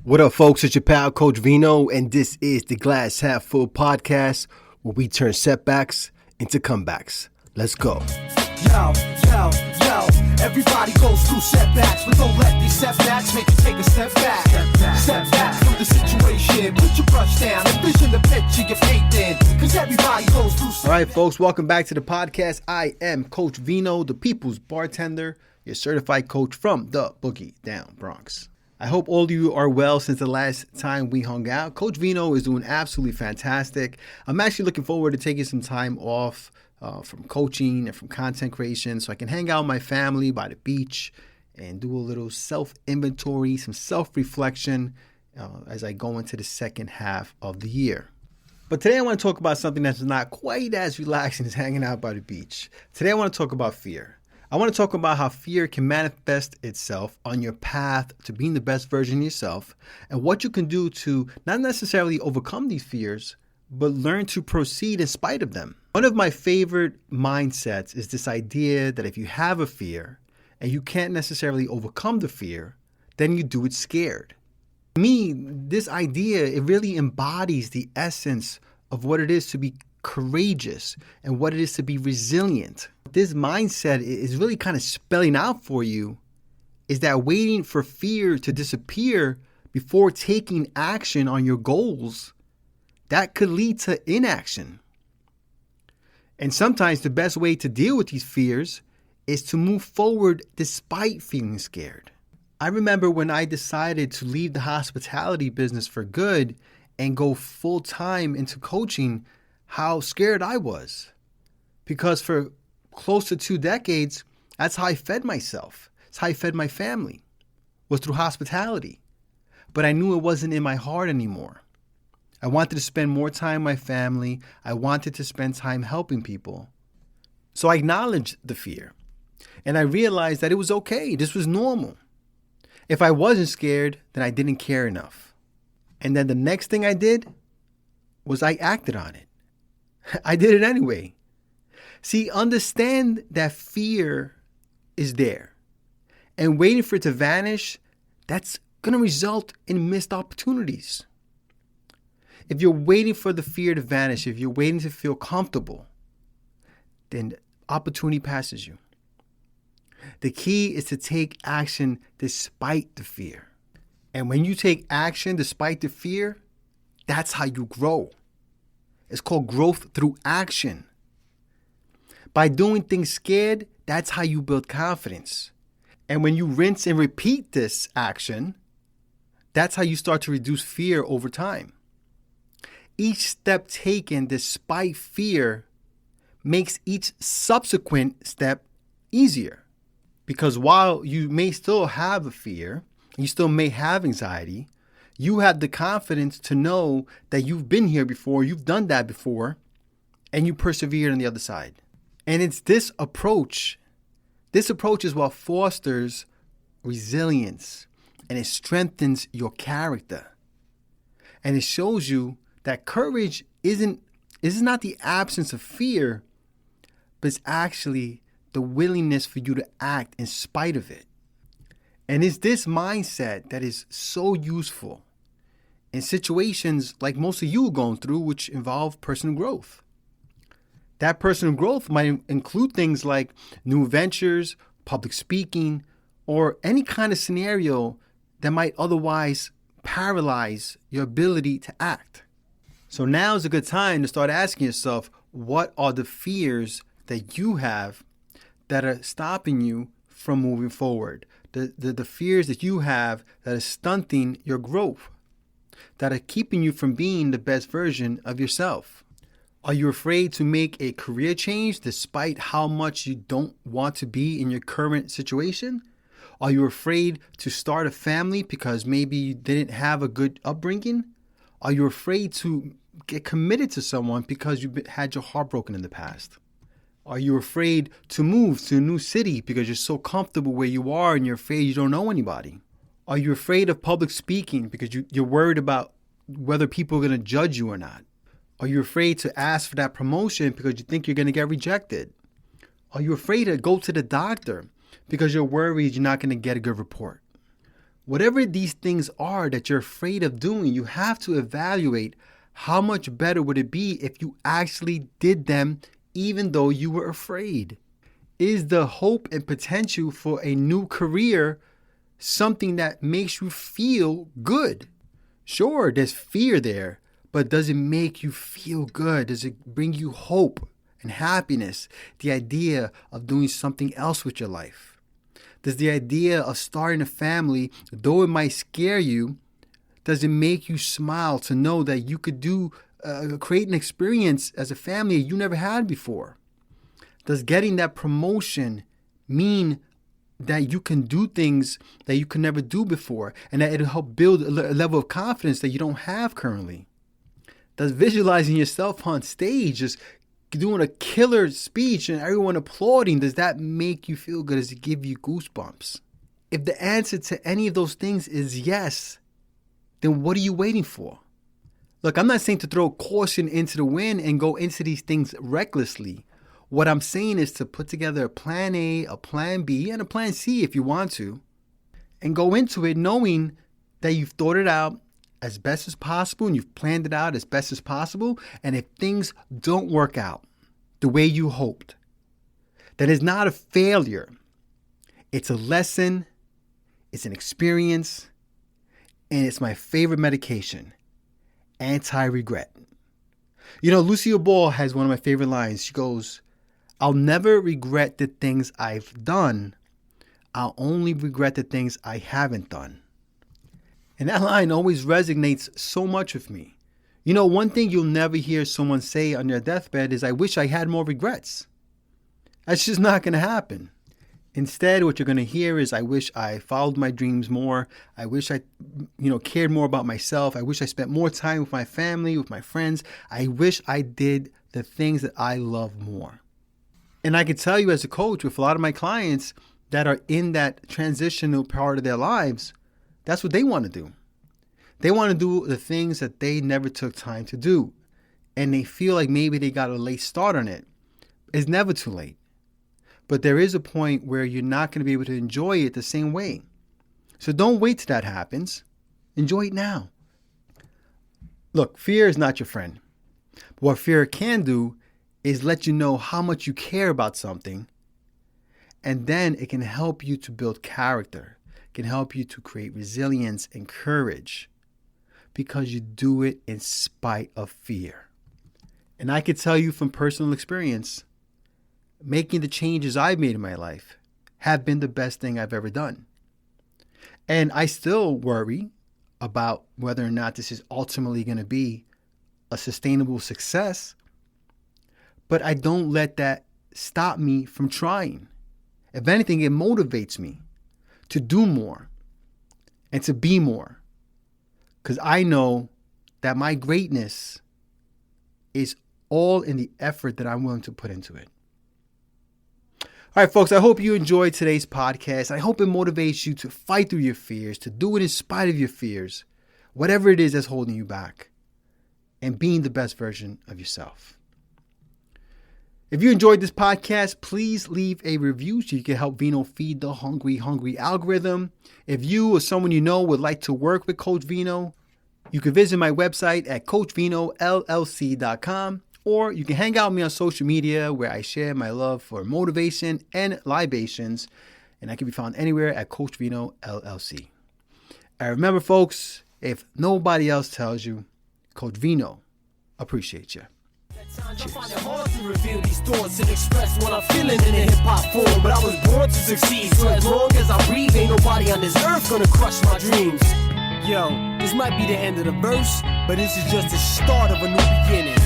What up, folks? It's your pal, Coach Vino, and this is the Glass Half Full podcast where we turn setbacks into comebacks. Let's go. Yo, everybody goes through setbacks, but don't let these setbacks make you take a step back. Step back from the situation, put your brush down, envision the picture you're faith in, because everybody goes through. All right, folks, welcome back to the podcast. I am Coach Vino, the people's bartender, your certified coach from the Boogie Down Bronx. I hope all of you are well since the last time we hung out. Coach Vino is doing absolutely fantastic. I'm actually looking forward to taking some time off from coaching and from content creation so I can hang out with my family by the beach and do a little self-inventory, some self-reflection as I go into the second half of the year. But today I want to talk about something that's not quite as relaxing as hanging out by the beach. Today I want to talk about fear. I want to talk about how fear can manifest itself on your path to being the best version of yourself and what you can do to not necessarily overcome these fears, but learn to proceed in spite of them. One of my favorite mindsets is this idea that if you have a fear and you can't necessarily overcome the fear, then you do it scared. To me, this idea, it really embodies the essence of what it is to be courageous and what it is to be resilient. This mindset is really kind of spelling out for you is that waiting for fear to disappear before taking action on your goals, that could lead to inaction. And sometimes the best way to deal with these fears is to move forward despite feeling scared. I remember when I decided to leave the hospitality business for good and go full time into coaching, how scared I was. Because for close to 2 decades, that's how I fed myself. It's how I fed my family, was through hospitality. But I knew it wasn't in my heart anymore. I wanted to spend more time with my family. I wanted to spend time helping people. So I acknowledged the fear. And I realized that it was okay. This was normal. If I wasn't scared, then I didn't care enough. And then the next thing I did was I acted on it. I did it anyway. See, understand that fear is there. And waiting for it to vanish, that's going to result in missed opportunities. If you're waiting for the fear to vanish, if you're waiting to feel comfortable, then opportunity passes you. The key is to take action despite the fear. And when you take action despite the fear, that's how you grow. It's called growth through action. By doing things scared, that's how you build confidence. And when you rinse and repeat this action, that's how you start to reduce fear over time. Each step taken despite fear makes each subsequent step easier. Because while you may still have a fear, you still may have anxiety, you have the confidence to know that you've been here before, you've done that before, and you persevered on the other side. And it's this approach is what fosters resilience and it strengthens your character. And it shows you that courage is not the absence of fear, but it's actually the willingness for you to act in spite of it. And it's this mindset that is so useful in situations like most of you are going through, which involve personal growth. That personal growth might include things like new ventures, public speaking, or any kind of scenario that might otherwise paralyze your ability to act. So now is a good time to start asking yourself, what are the fears that you have that are stopping you from moving forward? The fears that you have that are stunting your growth, that are keeping you from being the best version of yourself. Are you afraid to make a career change despite how much you don't want to be in your current situation? Are you afraid to start a family because maybe you didn't have a good upbringing? Are you afraid to get committed to someone because you had your heart broken in the past? Are you afraid to move to a new city because you're so comfortable where you are and you're afraid you don't know anybody? Are you afraid of public speaking because you're worried about whether people are going to judge you or not? Are you afraid to ask for that promotion because you think you're going to get rejected? Are you afraid to go to the doctor because you're worried you're not going to get a good report? Whatever these things are that you're afraid of doing, you have to evaluate how much better would it be if you actually did them even though you were afraid. Is the hope and potential for a new career something that makes you feel good? Sure, there's fear there, but does it make you feel good? Does it bring you hope and happiness? The idea of doing something else with your life. Does the idea of starting a family, though it might scare you, does it make you smile to know that you could create an experience as a family you never had before? Does getting that promotion mean that you can do things that you could never do before, and that it'll help build a level of confidence that you don't have currently? Does visualizing yourself on stage, just doing a killer speech and everyone applauding, does that make you feel good? Does it give you goosebumps? If the answer to any of those things is yes, then what are you waiting for? Look, I'm not saying to throw caution into the wind and go into these things recklessly. What I'm saying is to put together a plan A, a plan B, and a plan C if you want to, and go into it knowing that you've thought it out as best as possible and you've planned it out as best as possible. And if things don't work out the way you hoped, then it's not a failure. It's a lesson, it's an experience, and it's my favorite medication, anti-regret. You know, Lucille Ball has one of my favorite lines. She goes, "I'll never regret the things I've done. I'll only regret the things I haven't done." And that line always resonates so much with me. You know, one thing you'll never hear someone say on their deathbed is, "I wish I had more regrets." That's just not going to happen. Instead, what you're going to hear is, "I wish I followed my dreams more. I wish I, cared more about myself. I wish I spent more time with my family, with my friends. I wish I did the things that I love more." And I can tell you as a coach, with a lot of my clients that are in that transitional part of their lives, that's what they want to do. They want to do the things that they never took time to do. And they feel like maybe they got a late start on it. It's never too late. But there is a point where you're not going to be able to enjoy it the same way. So don't wait till that happens. Enjoy it now. Look, fear is not your friend. But what fear can do is let you know how much you care about something. And then it can help you to build character. It can help you to create resilience and courage because you do it in spite of fear. And I can tell you from personal experience, making the changes I've made in my life have been the best thing I've ever done. And I still worry about whether or not this is ultimately going to be a sustainable success, but I don't let that stop me from trying. If anything, it motivates me to do more and to be more, because I know that my greatness is all in the effort that I'm willing to put into it. All right, folks, I hope you enjoyed today's podcast. I hope it motivates you to fight through your fears, to do it in spite of your fears, whatever it is that's holding you back, and being the best version of yourself. If you enjoyed this podcast, please leave a review so you can help Vino feed the hungry algorithm. If you or someone you know would like to work with Coach Vino, you can visit my website at coachvinollc.com. Or you can hang out with me on social media where I share my love for motivation and libations. And I can be found anywhere at Coach Vino LLC. And remember, folks, if nobody else tells you, Coach Vino appreciates you. I find it hard to reveal these thoughts and express what I'm feeling in a hip-hop form. But I was born to succeed, so as long as I breathe, ain't nobody on this earth gonna crush my dreams. Yo, this might be the end of the verse, but this is just the start of a new beginning.